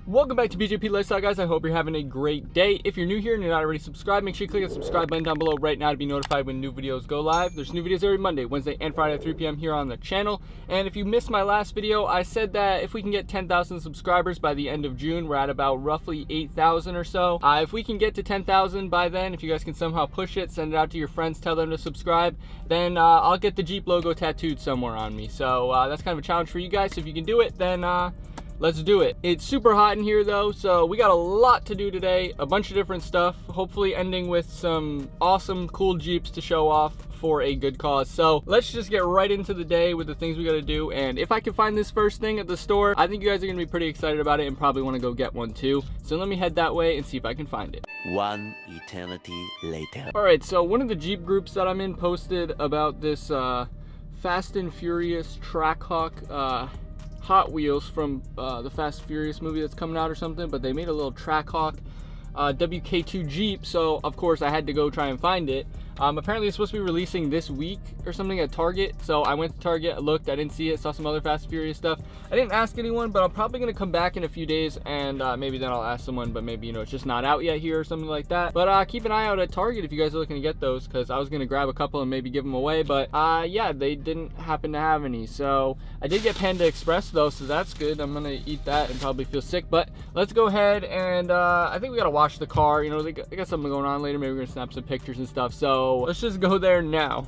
Welcome back to BJP Lifestyle, guys. I hope you're having a great day. If you're new here and you're not already subscribed, make sure you click the subscribe button down below right now to be notified when new videos go live. There's new videos every Monday, Wednesday, and Friday at 3 p.m. here on the channel. And if you missed my last video, I said that if we can get 10,000 subscribers by the end of June, we're at about roughly 8,000 or so. If we can get to 10,000 by then, if you guys can somehow push it, send it out to your friends, tell them to subscribe, then I'll get the Jeep logo tattooed somewhere on me. So that's kind of a challenge for you guys. So if you can do it, then let's do it. It's super hot in here though, so we got a lot to do today, a bunch of different stuff, hopefully ending with some awesome, cool Jeeps to show off for a good cause. So let's just get right into the day with the things we gotta do, and if I can find this first thing at the store, I think you guys are gonna be pretty excited about it and probably wanna go get one too. So let me head that way and see if I can find it. One eternity later. Alright, so one of the Jeep groups that I'm in posted about this Fast and Furious Trackhawk Hot Wheels from the Fast and Furious movie that's coming out or something, but they made a little Trackhawk WK2 Jeep, so of course I had to go try and find it. Apparently it's supposed to be releasing this week or something at Target, so I went to Target, looked, I didn't see it, saw some other Fast and Furious stuff. I didn't ask anyone, but I'm probably gonna come back in a few days and maybe then I'll ask someone, but maybe, you know, it's just not out yet here or something like that. But keep an eye out at Target if you guys are looking to get those, because I was gonna grab a couple and maybe give them away, but yeah, they didn't happen to have any. So I did get Panda Express though, so that's good. I'm gonna eat that and probably feel sick, but let's go ahead and I think we gotta wash the car. You know, they got something going on later. Maybe we're gonna snap some pictures and stuff, so let's just go there now.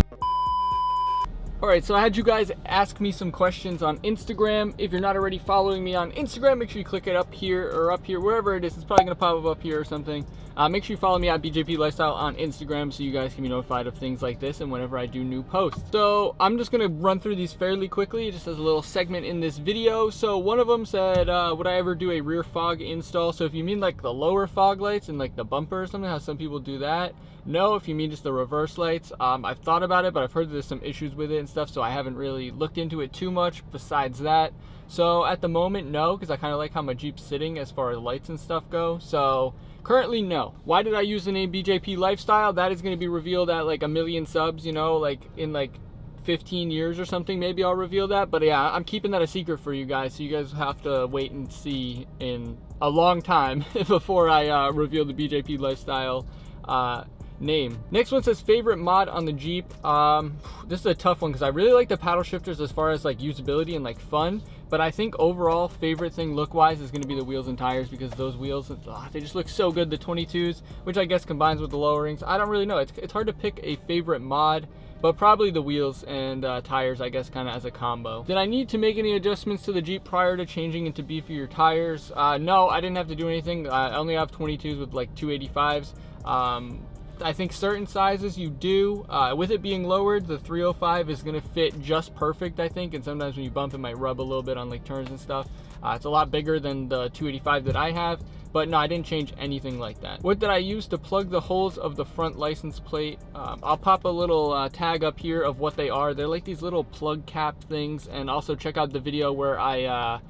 Alright, so I had you guys ask me some questions on Instagram. If you're not already following me on Instagram, make sure you click it up here or up here, wherever it is. It's probably gonna pop up here or something. Make sure you follow me at BJP Lifestyle on Instagram so you guys can be notified of things like this and whenever I do new posts. So I'm just gonna run through these fairly quickly, just as a little segment in this video. So one of them said, would I ever do a rear fog install? So if you mean like the lower fog lights and like the bumper or something, how some people do that. No, if you mean just the reverse lights. I've thought about it, but I've heard there's some issues with it and stuff, so I haven't really looked into it too much besides that. So at the moment, no, because I kind of like how my Jeep's sitting as far as lights and stuff go. So currently, no. Why did I use the name BJP Lifestyle? That is going to be revealed at like 1 million subs, you know, like in like 15 years or something. Maybe I'll reveal that. But yeah, I'm keeping that a secret for you guys, so you guys have to wait and see in a long time before I reveal the BJP Lifestyle name. Next one says favorite mod on the Jeep. This is a tough one because I really like the paddle shifters as far as like usability and like fun, but I think overall favorite thing look wise is going to be the wheels and tires, because those wheels, they just look so good. The 22s, which I guess combines with the lowerings. I don't really know, it's hard to pick a favorite mod, but probably the wheels and tires, I guess, kind of as a combo. Did I need to make any adjustments to the Jeep prior to changing into beefier tires? No, I didn't have to do anything. I only have 22s with like 285s. I think certain sizes you do. With it being lowered, the 305 is gonna fit just perfect, I think, and sometimes when you bump it might rub a little bit on like turns and stuff. It's a lot bigger than the 285 that I have, but no, I didn't change anything like that. What did I use to plug the holes of the front license plate? I'll pop a little tag up here of what they are. They're like these little plug cap things, and also check out the video where I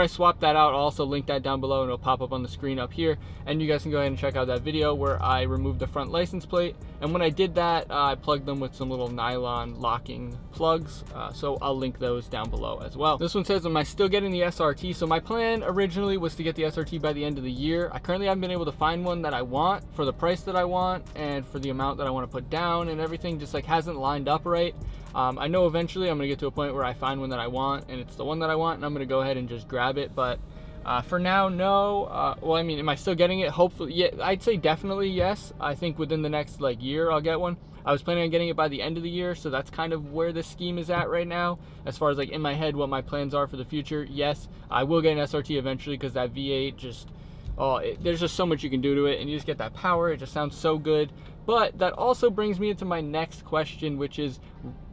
swapped that out. I'll also link that down below and it'll pop up on the screen up here, and you guys can go ahead and check out that video where I removed the front license plate. And when I did that, I plugged them with some little nylon locking plugs, so I'll link those down below as well. This one says, am I still getting the SRT? So my plan originally was to get the SRT by the end of the year. I currently haven't been able to find one that I want for the price that I want and for the amount that I want to put down, and everything just like hasn't lined up right. I know eventually I'm gonna get to a point where I find one that I want and it's the one that I want, and I'm gonna go ahead and just grab it. But for now, no. Well, I mean, am I still getting it? Hopefully, yeah, I'd say definitely yes. I think within the next like year I'll get one. I was planning on getting it by the end of the year, so that's kind of where the scheme is at right now. As far as like in my head what my plans are for the future, yes, I will get an SRT eventually, because that V8 just, there's just so much you can do to it, and you just get that power. It just sounds so good. But that also brings me into my next question, which is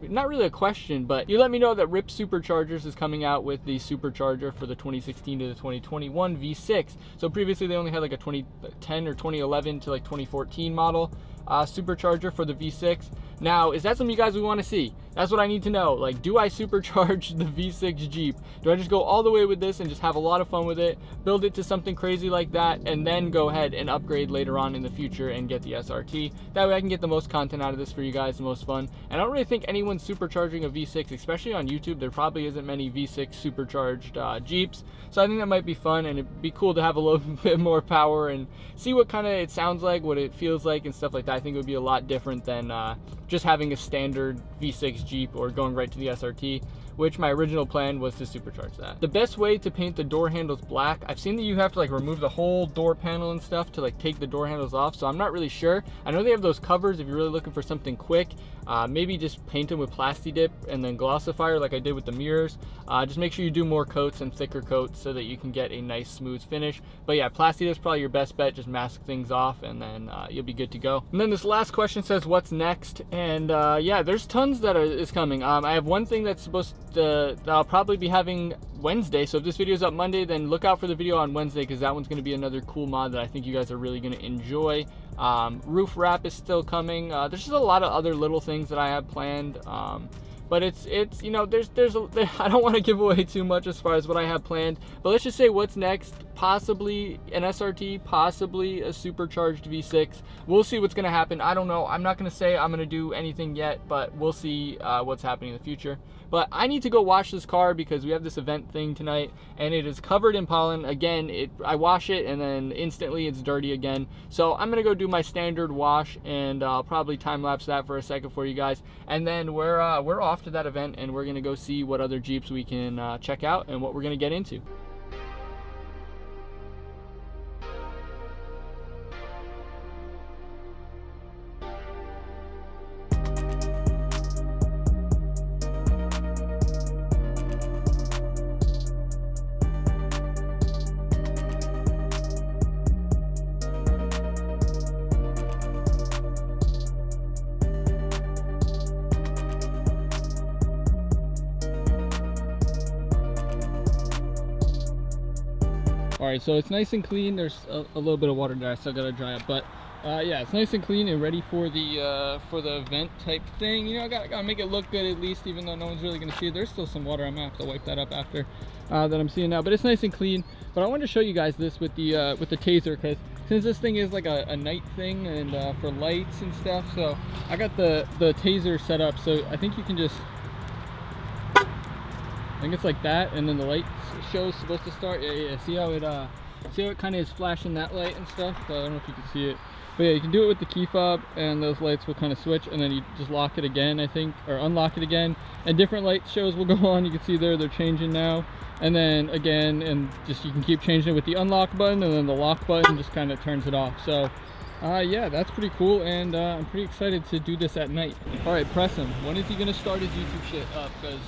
not really a question, but you let me know that RIP Superchargers is coming out with the Supercharger for the 2016 to the 2021 V6. So previously they only had like a 2010 or 2011 to like 2014 model. supercharger for the V6. Now, is that something you guys would want to see? That's what I need to know. Like, do I supercharge the V6 Jeep? Do I just go all the way with this and just have a lot of fun with it, build it to something crazy like that, and then go ahead and upgrade later on in the future and get the SRT? That way I can get the most content out of this for you guys, the most fun. And I don't really think anyone's supercharging a V6, especially on YouTube. There probably isn't many V6 supercharged Jeeps. So I think that might be fun, and it'd be cool to have a little bit more power and see what kind of it sounds like, what it feels like, and stuff like that. I think it would be a lot different than just having a standard V6 Jeep or going right to the SRT, which my original plan was to supercharge that. The best way to paint the door handles black, I've seen that you have to like remove the whole door panel and stuff to like take the door handles off, so I'm not really sure. I know they have those covers if you're really looking for something quick. Maybe just paint them with Plasti Dip and then glossifier like I did with the mirrors. Just make sure you do more coats and thicker coats so that you can get a nice smooth finish. But yeah, Plasti Dip is probably your best bet. Just mask things off and then you'll be good to go. And then this last question says what's next, and yeah, there's tons that is coming. I have one thing that's that I'll probably be having Wednesday, so if this video is up Monday, then look out for the video on Wednesday, because that one's going to be another cool mod that I think you guys are really going to enjoy. Roof wrap is still coming. There's just a lot of other little things that I have planned, but it's you know, I don't want to give away too much as far as what I have planned, but let's just say what's next. Possibly an SRT, possibly a supercharged V6. We'll see what's going to happen. I don't know. I'm not going to say I'm going to do anything yet, but we'll see what's happening in the future. But I need to go wash this car because we have this event thing tonight, and it is covered in pollen. Again, I wash it and then instantly it's dirty again. So I'm going to go do my standard wash, and I'll probably time lapse that for a second for you guys. And then we're off to that event, and we're going to go see what other Jeeps we can check out and what we're going to get into. All right, so it's nice and clean. There's a little bit of water there. I still gotta dry up, but yeah, it's nice and clean and ready for the event type thing. You know, I gotta make it look good at least, even though no one's really gonna see it. There's still some water. I'm gonna have to wipe that up after that I'm seeing now. But it's nice and clean. But I wanted to show you guys this with the taser, because since this thing is like a night thing and for lights and stuff, so I got the taser set up. So I think you can just. I think it's like that, and then the light show is supposed to start. Yeah. See how it kind of is flashing that light and stuff. I don't know if you can see it, but yeah, you can do it with the key fob, and those lights will kind of switch, and then you just lock it again, I think, or unlock it again, and different light shows will go on. You can see they're changing now, and then again, and just you can keep changing it with the unlock button, and then the lock button just kind of turns it off. So yeah, that's pretty cool, and I'm pretty excited to do this at night. All right, press him. When is he gonna start his YouTube shit up? Because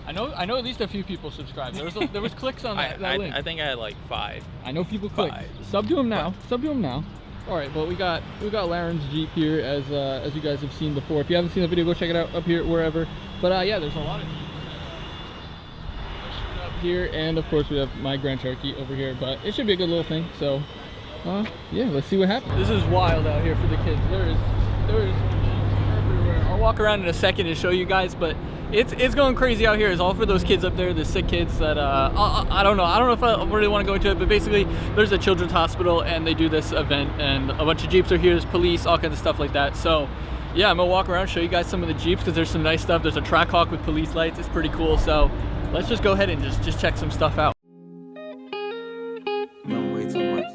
I know at least a few people subscribed. There was clicks on that link. I think I had like 5. I know people clicked. Sub to him now. Sub to him now. All right, well we got Laren's Jeep here, as you guys have seen before. If you haven't seen the video, go check it out up here wherever. But yeah, there's a lot of Jeeps up here, and of course we have my Grand Cherokee over here. But it should be a good little thing. So yeah, let's see what happens. This is wild out here for the kids. There is everywhere. I'll walk around in a second and show you guys, but it's going crazy out here. It's all for those kids up there, the sick kids that I don't know if I really want to go into it, but basically there's a children's hospital and they do this event, and a bunch of Jeeps are here. There's police, all kinds of stuff like that. So yeah, I'm gonna walk around, show you guys some of the Jeeps, because there's some nice stuff. There's a Trackhawk with police lights. It's pretty cool. So let's just go ahead and just check some stuff out. Don't wait too much.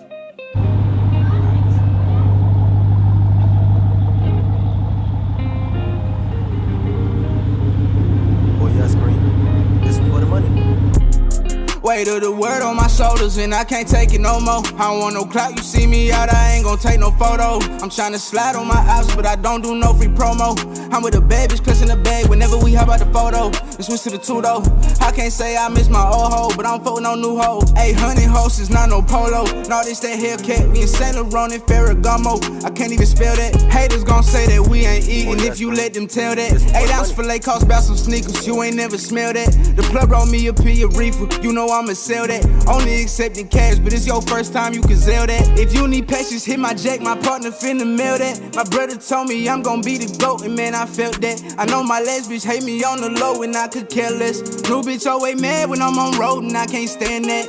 Weight of the world on my shoulders and I can't take it no more. I don't want no clout, you see me out, I ain't gon' take no photo. I'm tryna slide on my apps, but I don't do no free promo. I'm with the bad bitch, clutching the bag whenever we hop out the photo. And switch to the two though. I can't say I miss my old hoe, but I don't fuck with no new hoe. 800 horses, not no polo. No, this that Hellcat, me and Saint Laurent and Ferragamo. I can't even spell that. Haters gon' say that we ain't eating if you let them tell that. 8 ounce filet cost about some sneakers, you ain't never smelled that. The plug brought me a P of reefer, you know I'm I'ma sell that. Only accepting cash, but it's your first time, you can sell that. If you need patience, hit my jack, my partner finna mail that. My brother told me I'm gon' be the GOAT, and man, I felt that. I know my last bitch hate me on the low, and I could care less. New bitch always mad when I'm on road, and I can't stand that.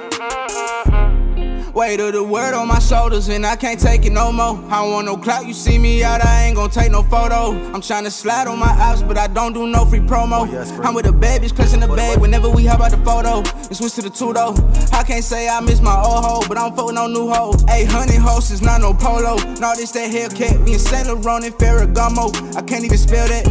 Weight of the world on my shoulders, and I can't take it no more. I don't want no clout, you see me out, I ain't gon' take no photo. I'm tryna slide on my ops, but I don't do no free promo. I'm with a bad bitch, clutching the bag whenever we hop out the photo. And switch to the two though. I can't say I miss my old hoe, but I'm fucking no new hoe. 800 horses, not no polo. No, this that Hellcat, me and Saint Laurent and Ferragamo. I can't even spell that.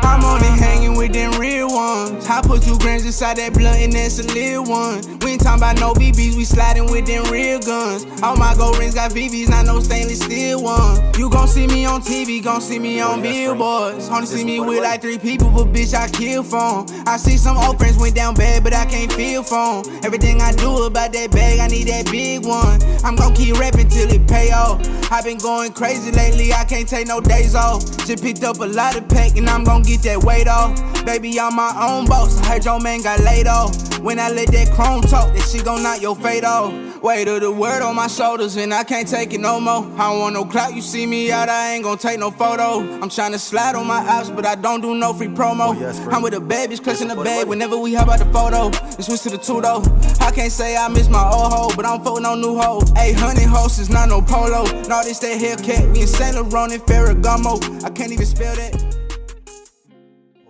I'm only hanging with them real ones. I put 2 grams inside that blunt and that's a little one. We ain't talking about no BBs, we sliding with them real guns. All my gold rings got VVs, not no stainless steel ones. You gon' see me on TV, gon' see me on billboards. Only see me with like 3 people, but bitch I kill for 'em. I see some old friends went down bad, but I can't feel for 'em. Everything I do about that bag, I need that big one. I'm gon' keep rapping till it pay off. I been going crazy lately, I can't take no days off. Just picked up a lot of pack and I'm gon' get that weight off. Baby, I'm my own boss, I heard your man got laid off. When I let that chrome talk, that shit gon' knock your fate off. Weight of the world on my shoulders and I can't take it no more. I don't want no clout, you see me out, I ain't gon' take no photo. I'm tryna slide on my ops, but I don't do no free promo. I'm with a bad bitch, clutching the bag whenever we hop out the photo. And switch to the two though. I can't say I miss my old hoe, but I'm fucking no new hoe. 800 horses, not no polo. No, this that Hellcat, we in Saint Laurent and Ferragamo. I can't even spell that.